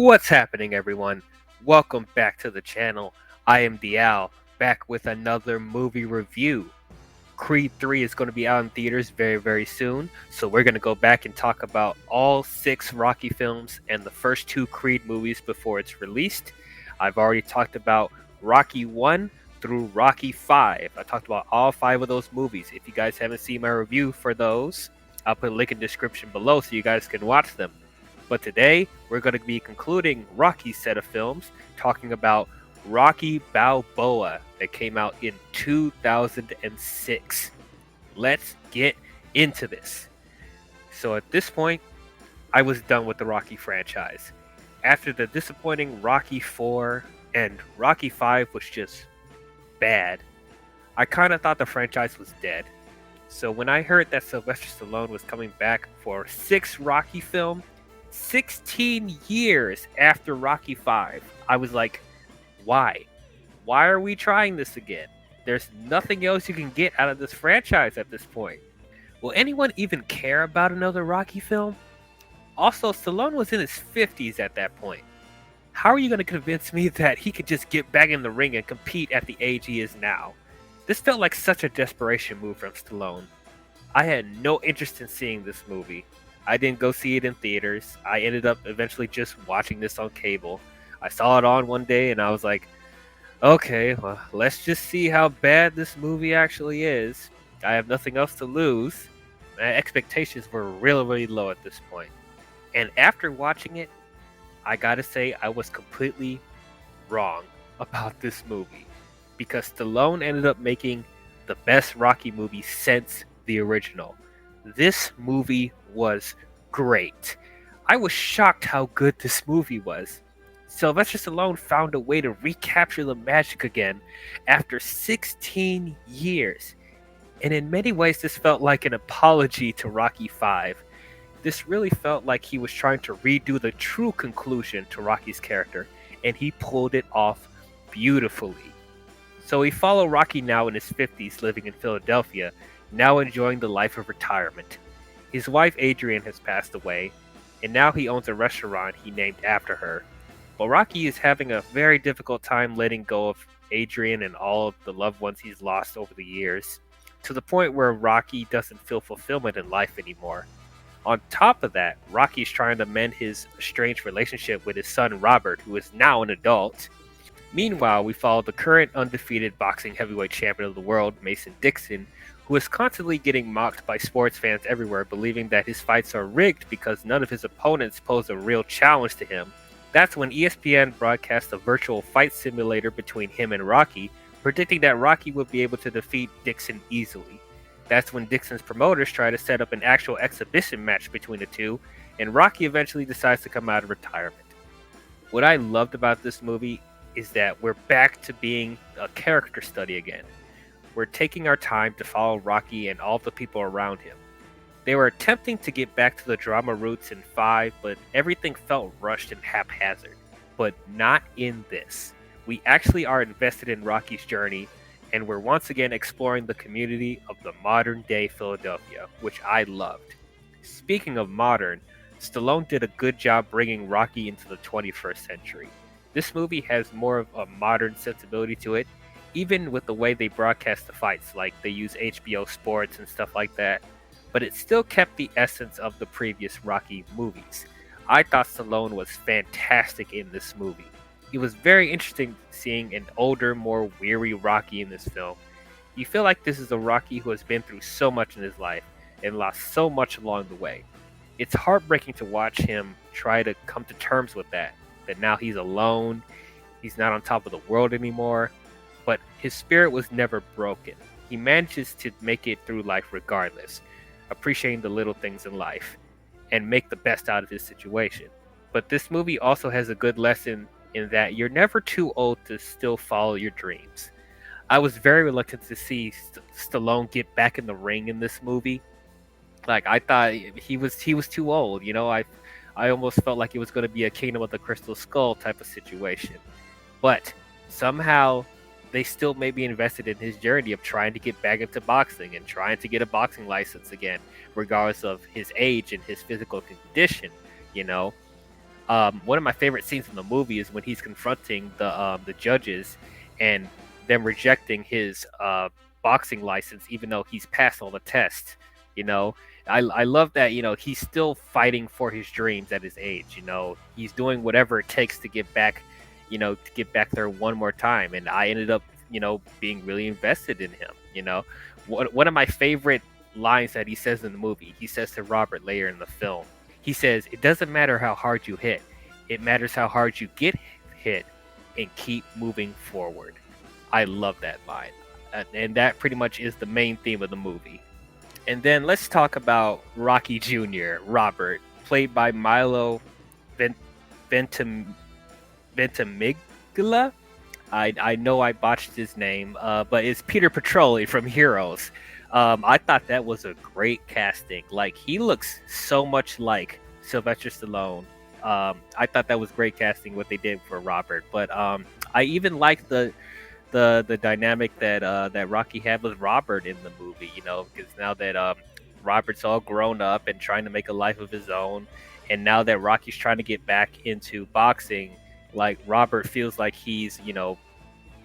What's happening, everyone? Welcome back to the channel. I am Dial, back with another movie review. Creed 3 is going to be out in theaters very soon, so we're going to go back and talk about all 6 Rocky films and the first 2 Creed movies before it's released. I've already talked about Rocky 1 through Rocky 5. I talked about all 5 of those movies. If you guys haven't seen my review for those, I'll put a link in the description below so you guys can watch them. But today, we're going to be concluding Rocky's set of films, talking about Rocky Balboa that came out in 2006. Let's get into this. So at this point, I was done with the Rocky franchise. After the disappointing Rocky 4 and Rocky 5 was just bad, I kind of thought the franchise was dead. So when I heard that Sylvester Stallone was coming back for a 6th Rocky film, 16 years after Rocky 5, I was like, why? Why are we trying this again? There's nothing else you can get out of this franchise at this point. Will anyone even care about another Rocky film? Also, Stallone was in his 50s at that point. How are you going to convince me that he could just get back in the ring and compete at the age he is now? This felt like such a desperation move from Stallone. I had no interest in seeing this movie. I didn't go see it in theaters. I ended up eventually just watching this on cable. I saw it on one day and I was like, okay, well, let's just see how bad this movie actually is. I have nothing else to lose. My expectations were really low at this point. And after watching it, I gotta say I was completely wrong about this movie. Because Stallone ended up making the best Rocky movie since the original. This movie was great. I was shocked how good this movie was. Sylvester Stallone found a way to recapture the magic again after 16 years. And in many ways, this felt like an apology to Rocky 5. This really felt like he was trying to redo the true conclusion to Rocky's character, and he pulled it off beautifully. So we follow Rocky now in his 50s living in Philadelphia, now enjoying the life of retirement. His wife Adrian has passed away, and now he owns a restaurant he named after her. But Rocky is having a very difficult time letting go of Adrian and all of the loved ones he's lost over the years, to the point where Rocky doesn't feel fulfillment in life anymore. On top of that, Rocky is trying to mend his estranged relationship with his son Robert, who is now an adult. Meanwhile, we follow the current undefeated boxing heavyweight champion of the world, Mason Dixon, who is constantly getting mocked by sports fans everywhere, believing that his fights are rigged because none of his opponents pose a real challenge to him. That's when ESPN broadcast a virtual fight simulator between him and Rocky, predicting that Rocky would be able to defeat Dixon easily. That's when Dixon's promoters try to set up an actual exhibition match between the two, and Rocky eventually decides to come out of retirement. What I loved about this movie is that we're back to being a character study again. We're taking our time to follow Rocky and all the people around him. They were attempting to get back to the drama roots in 5, but everything felt rushed and haphazard. But not in this. We actually are invested in Rocky's journey, and we're once again exploring the community of the modern day Philadelphia, which I loved. Speaking of modern, Stallone did a good job bringing Rocky into the 21st century. This movie has more of a modern sensibility to it, even with the way they broadcast the fights, like they use HBO Sports and stuff like that, but it still kept the essence of the previous Rocky movies. I thought Stallone was fantastic in this movie. It was very interesting seeing an older, more weary Rocky in this film. You feel like this is a Rocky who has been through so much in his life and lost so much along the way. It's heartbreaking to watch him try to come to terms with that now he's alone, he's not on top of the world anymore, but his spirit was never broken. He manages to make it through life regardless, appreciating the little things in life, and make the best out of his situation. But this movie also has a good lesson in that you're never too old to still follow your dreams. I was very reluctant to see Stallone get back in the ring in this movie. Like, I thought he was too old, you know. I almost felt like it was going to be a Kingdom of the Crystal Skull type of situation. But somehow they still may be invested in his journey of trying to get back into boxing and trying to get a boxing license again, regardless of his age and his physical condition, you know. One of my favorite scenes in the movie is when he's confronting the judges and them rejecting his boxing license, even though he's passed all the tests. You know, I love that. You know, he's still fighting for his dreams at his age. You know, he's doing whatever it takes to get back. You know, to get back there one more time. And I ended up, being really invested in him. You know, one of my favorite lines that he says in the movie, he says to Robert later in the film. He says, "It doesn't matter how hard you hit. It matters how hard you get hit and keep moving forward." I love that line. And that pretty much is the main theme of the movie. And then let's talk about Rocky Jr., Robert, played by Milo Ventim- Ventimiglia. I know I botched his name, but it's Peter Petroli from Heroes. I thought that was a great casting. Like, he looks so much like Sylvester Stallone. I thought that was great casting what they did for Robert. But I even liked the dynamic that Rocky had with Robert in the movie. You know, because now that Robert's all grown up and trying to make a life of his own, and now that Rocky's trying to get back into boxing, like, Robert feels like he's,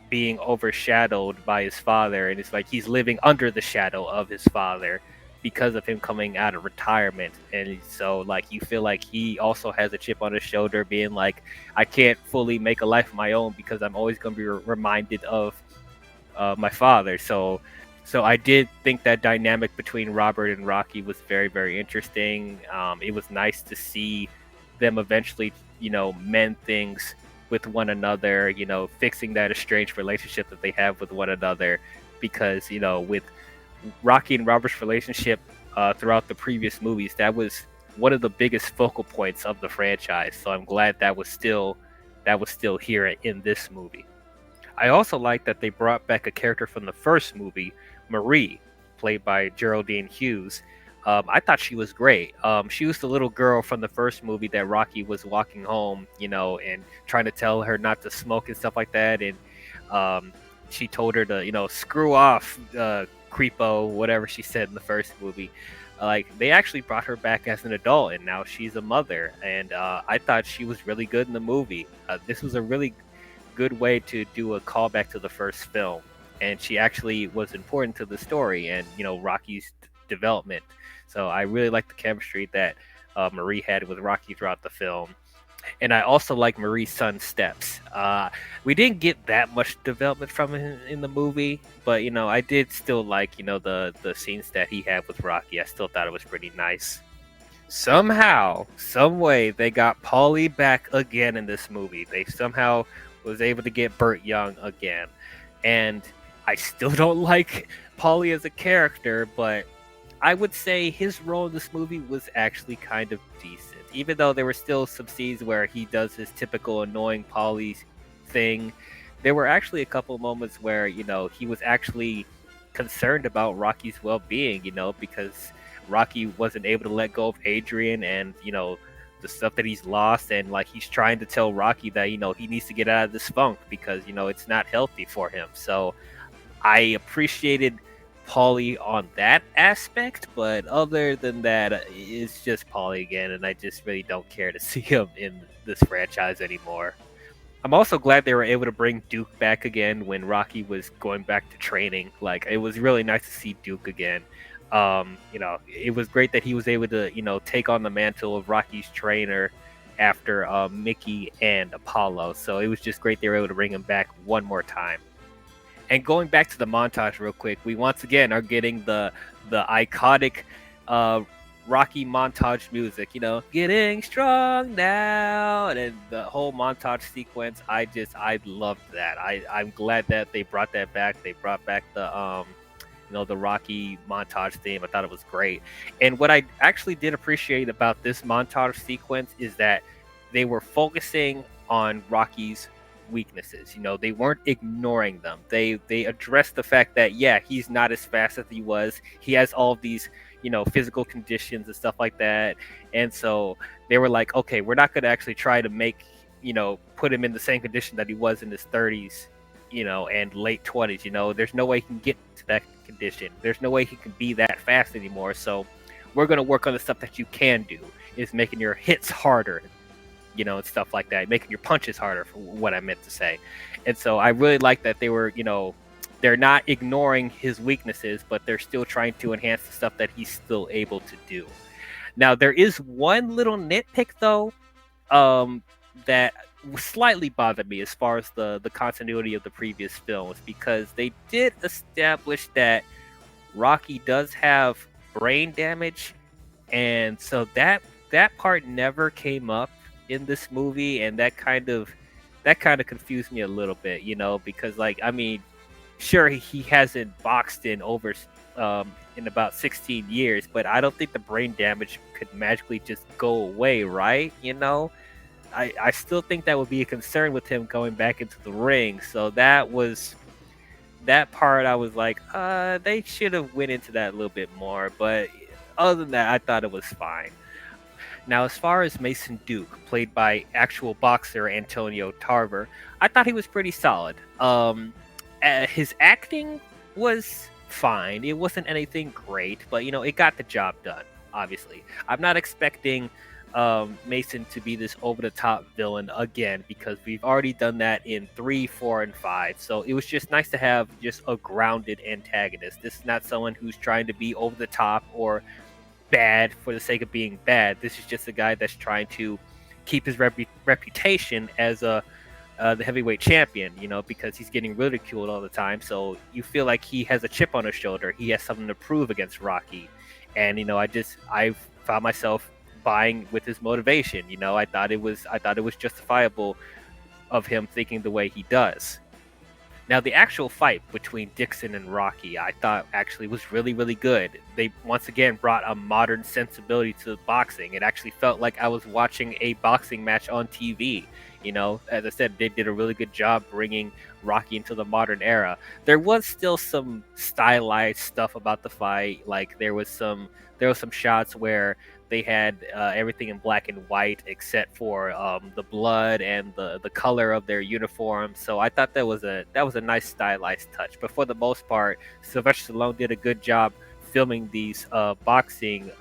being overshadowed by his father, and it's like he's living under the shadow of his father because of him coming out of retirement. And so, like, you feel like he also has a chip on his shoulder, being like, I can't fully make a life of my own because I'm always going to be reminded of my father. So I did think that dynamic between Robert and Rocky was very, very interesting. It was nice to see them eventually, mend things with one another, fixing that estranged relationship that they have with one another. Because, with Rocky and Robert's relationship throughout the previous movies, that was one of the biggest focal points of the franchise. So I'm glad that was still here in this movie. I also like that they brought back a character from the first movie, Marie, played by Geraldine Hughes. I thought she was great. She was the little girl from the first movie that Rocky was walking home, and trying to tell her not to smoke and stuff like that. And she told her to, screw off, creepo, whatever she said in the first movie. Like, they actually brought her back as an adult, and now she's a mother. And I thought she was really good in the movie. This was a really good way to do a callback to the first film. And she actually was important to the story and, Rocky's development. So I really like the chemistry that Marie had with Rocky throughout the film. And I also like Marie's son, Steps. We didn't get that much development from him in the movie, but, I did still like, the scenes that he had with Rocky. I still thought it was pretty nice. Somehow, some way, they got Paulie back again in this movie. They somehow was able to get Burt Young again. And I still don't like Paulie as a character, but I would say his role in this movie was actually kind of decent. Even though there were still some scenes where he does his typical annoying Paulie thing, there were actually a couple moments where, he was actually concerned about Rocky's well-being, because Rocky wasn't able to let go of Adrian and, the stuff that he's lost. And, like, he's trying to tell Rocky that, he needs to get out of this funk because, it's not healthy for him. So I appreciated Paulie on that aspect, but other than that, it's just Paulie again, and I just really don't care to see him in this franchise anymore. I'm also glad they were able to bring Duke back again when Rocky was going back to training. Like, it was really nice to see Duke again. It was great that he was able to, take on the mantle of Rocky's trainer after Mickey and Apollo. So it was just great they were able to bring him back one more time. And going back to the montage real quick, we once again are getting the iconic Rocky montage music, getting strong now, and then the whole montage sequence. I loved that. I'm glad that they brought that back. They brought back the Rocky montage theme. I thought it was great. And what I actually did appreciate about this montage sequence is that they were focusing on Rocky's weaknesses. They weren't ignoring them. They addressed the fact that, yeah, he's not as fast as he was. He has all of these, physical conditions and stuff like that. And so they were like, okay, we're not going to actually try to make, put him in the same condition that he was in his 30s, and late 20s. There's no way he can get to that condition. There's no way he can be that fast anymore. So we're going to work on the stuff that you can do, is making your hits harder. and stuff like that, making your punches harder, for what I meant to say. And so I really like that they were, they're not ignoring his weaknesses, but they're still trying to enhance the stuff that he's still able to do. Now, there is one little nitpick, though, um, that slightly bothered me as far as the continuity of the previous films, because they did establish that Rocky does have brain damage, and so that part never came up in this movie, and that kind of confused me a little bit, because, like, I mean, sure, he hasn't boxed in about 16 years, but I don't think the brain damage could magically just go away, right? I still think that would be a concern with him going back into the ring. So that part I was like, they should have went into that a little bit more. But other than that, I thought it was fine. Now, as far as Mason Duke, played by actual boxer Antonio Tarver, I thought he was pretty solid. His acting was fine. It wasn't anything great, but it got the job done. Obviously, I'm not expecting Mason to be this over-the-top villain again, because we've already done that in 3, 4, and 5. So it was just nice to have just a grounded antagonist. This is not someone who's trying to be over the top or bad for the sake of being bad. This is just a guy that's trying to keep his reputation as the heavyweight champion, because he's getting ridiculed all the time. So you feel like he has a chip on his shoulder. He has something to prove against Rocky. And I found myself buying with his motivation. I thought it was justifiable of him thinking the way he does. Now, the actual fight between Dixon and Rocky, I thought actually was really, really good. They once again brought a modern sensibility to boxing. It actually felt like I was watching a boxing match on TV. As I said, they did a really good job bringing Rocky into the modern era. There was still some stylized stuff about the fight. Like there was some shots where they had everything in black and white except for the blood and the color of their uniform. So I thought that was a nice stylized touch. But for the most part, Sylvester Stallone did a good job filming these boxing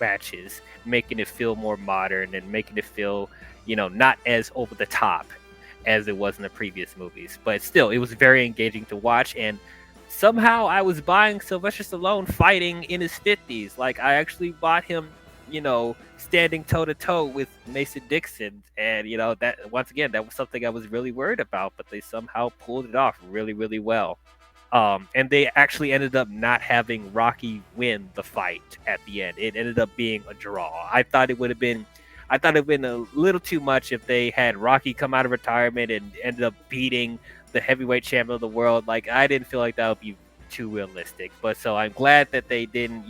matches, making it feel more modern and making it feel, not as over the top as it was in the previous movies. But still, it was very engaging to watch, and somehow I was buying Sylvester Stallone fighting in his 50s. Like, I actually bought him, standing toe to toe with Mason Dixon. And, that once again, that was something I was really worried about, but they somehow pulled it off really, really well. And they actually ended up not having Rocky win the fight at the end. It ended up being a draw. I thought it would have been a little too much if they had Rocky come out of retirement and ended up beating the heavyweight champion of the world. Like, I didn't feel like that would be too realistic. But so I'm glad that they didn't,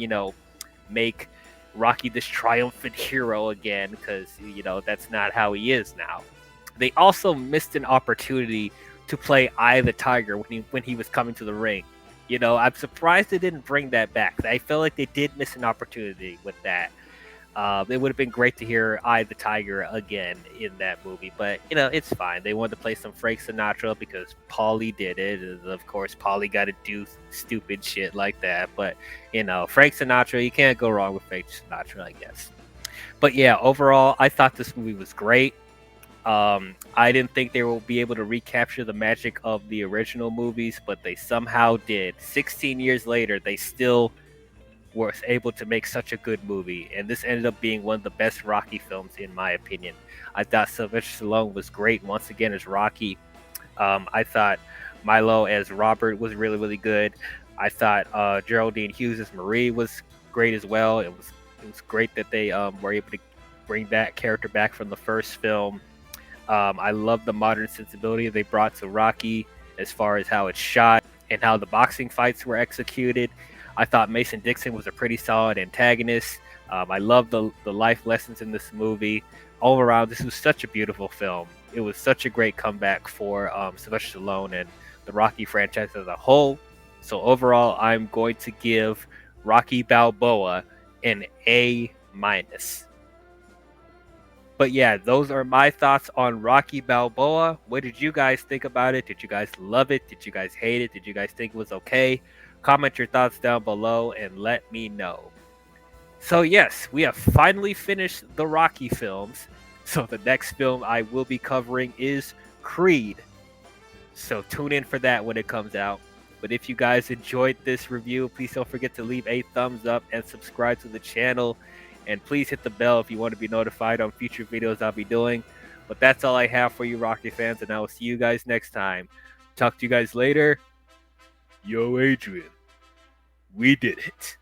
make Rocky this triumphant hero again, because, that's not how he is now. They also missed an opportunity to play Eye of the Tiger when he was coming to the ring. I'm surprised they didn't bring that back. I feel like they did miss an opportunity with that. It would have been great to hear Eye of the Tiger again in that movie, but it's fine. They wanted to play some Frank Sinatra because Paulie did it, and of course Paulie got to do stupid shit like that. But Frank Sinatra, you can't go wrong with Frank Sinatra, I guess. But yeah, overall, I thought this movie was great. I didn't think they will be able to recapture the magic of the original movies, but they somehow did. 16 years later, they still was able to make such a good movie, and this ended up being one of the best Rocky films in my opinion. I thought Sylvester Stallone was great once again as Rocky. I thought Milo as Robert was really, really good. I thought Geraldine Hughes as Marie was great as well. It was great that they were able to bring that character back from the first film. I love the modern sensibility they brought to Rocky as far as how it's shot and how the boxing fights were executed. I thought Mason Dixon was a pretty solid antagonist. I love the life lessons in this movie. All around, this was such a beautiful film. It was such a great comeback for Sylvester Stallone and the Rocky franchise as a whole. So overall, I'm going to give Rocky Balboa an A-. But yeah, those are my thoughts on Rocky Balboa. What did you guys think about it? Did you guys love it? Did you guys hate it? Did you guys think it was okay? Comment your thoughts down below and let me know. So yes, we have finally finished the Rocky films. So the next film I will be covering is Creed. So tune in for that when it comes out. But if you guys enjoyed this review, please don't forget to leave a thumbs up and subscribe to the channel. And please hit the bell if you want to be notified on future videos I'll be doing. But that's all I have for you, Rocky fans, and I will see you guys next time. Talk to you guys later. Yo, Adrian. We did it.